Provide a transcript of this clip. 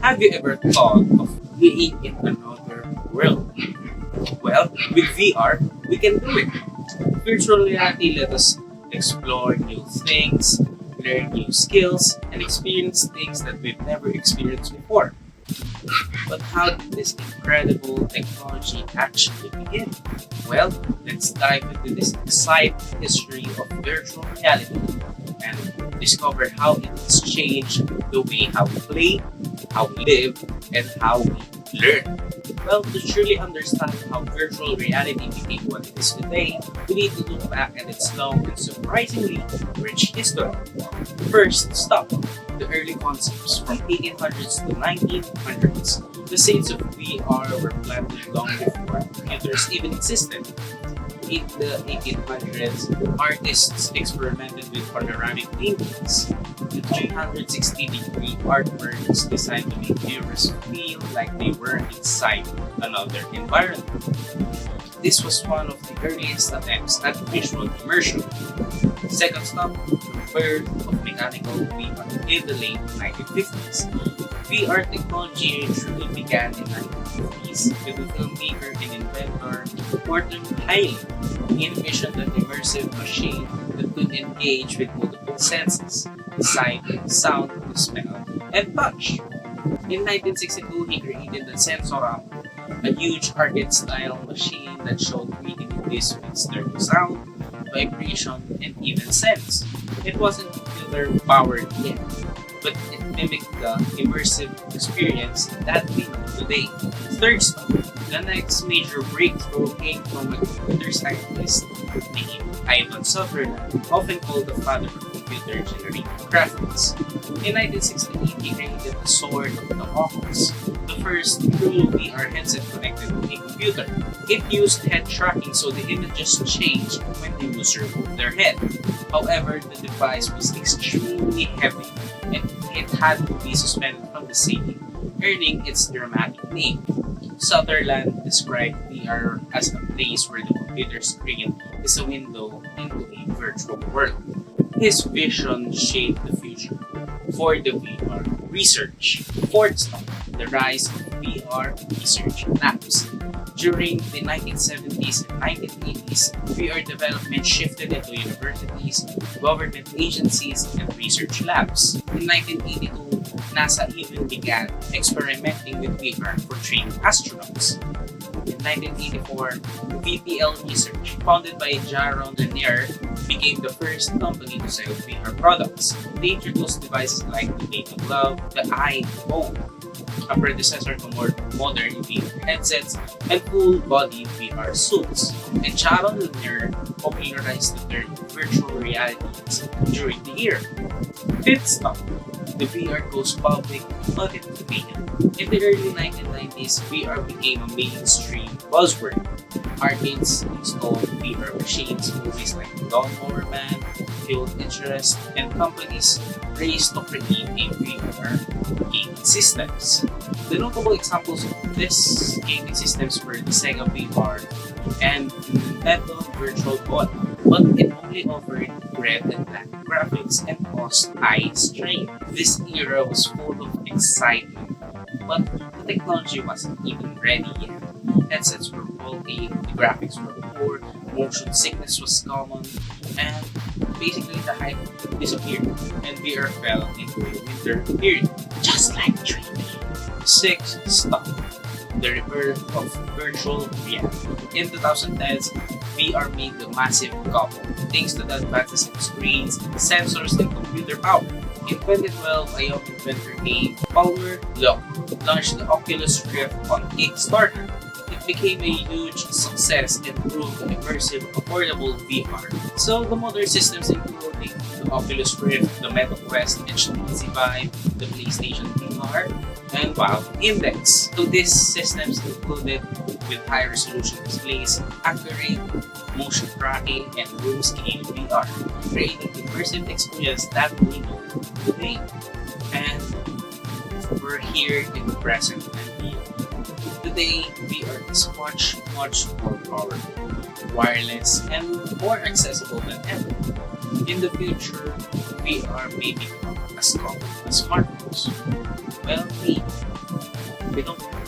Have you ever thought of being in another world? Well, with VR, we can do it. Virtual reality let us explore new things, learn new skills, and experience things that we've never experienced before. But how did this incredible technology actually begin? Well, let's dive into this exciting history of virtual reality and discover how it has changed the way how we play, how we live, and how we learn. Well, to truly understand how virtual reality became what it is today, we need to look back at its long and surprisingly rich history. First, stop the early concepts from 1800s to 1900s. The seeds of VR were planted long before computers even existed. In the 1800s, artists experimented with panoramic paintings, the 360-degree artworks designed to make viewers feel like they were inside another environment. This was one of the earliest attempts at visual immersion. Second stop, the birth of mechanical VR in the late 1950s. VR technology truly began in the 1950s with the filmmaker and inventor Morton He envisioned an immersive machine that could engage with multiple senses: sight, sound, smell, and touch. In 1962, he created the Sensorama, a huge arcade-style machine that showed 3D movies with stereo sound, vibration, and even sense. It wasn't computer-powered yet, but it mimicked the immersive experience that we know today. Third stop, the next major breakthrough came from a computer scientist named Ivan Sutherland, often called the father of computer-generated graphics. In 1968, he created the Sword of the Oculus, the first true VR headset connected to a computer. It used head tracking so the images changed when the user moved their head. However, the device was extremely heavy and it had to be suspended from the ceiling, earning its dramatic name. Sutherland described VR as a place where the computer screen is a window into a virtual world. His vision shaped the future for the VR research. Fourth stop, the rise of VR research labs. During the 1970s and 1980s, VR development shifted into universities, government agencies, and research labs. In 1982, NASA even began experimenting with VR for training astronauts. In 1984, VPL Research, founded by Jaron Lanier, became the first company to sell VR products. They introduced devices like the Data Glove, the iPhone, a predecessor to more modern VR headsets, and full-body VR suits. And Jaron Lanier popularized the term virtual reality during the year. Fifth stop, the VR goes public audit opinion. In the early 1990s, VR became a mainstream buzzword. Arcades installed VR machines, movies like Lawnmower Man fueled interest, and companies raced to create a VR gaming systems. The notable examples of these gaming systems were the Sega VR and Nintendo Virtual Boy, but it only offered red and black graphics and caused eye strain. This era was full of excitement, but the technology wasn't even ready yet. Headsets were faulty, the graphics were poor, motion sickness was common, and basically the hype disappeared and VR fell into a winter period, just like 3D. Sixth stop, the rebirth of virtual reality. In 2010s, VR made the massive comeback thanks to the advances in screens, sensors, and computer power. In 2012, a young inventor named Palmer Luck launched the Oculus Rift on Kickstarter. It became a huge success and proved an immersive, affordable VR. So the modern systems including the Oculus Rift, the Meta Quest, HTC Vive, the PlayStation VR, and Valve Index. So these systems included with high-resolution displays, accurate motion tracking, and room-scale VR, creating immersive experience that we know today. And we're here in the present and beyond. Today, VR is much more powerful, wireless, and more accessible than ever. In the future, VR may become as common as smartphones. Well, maybe. we don't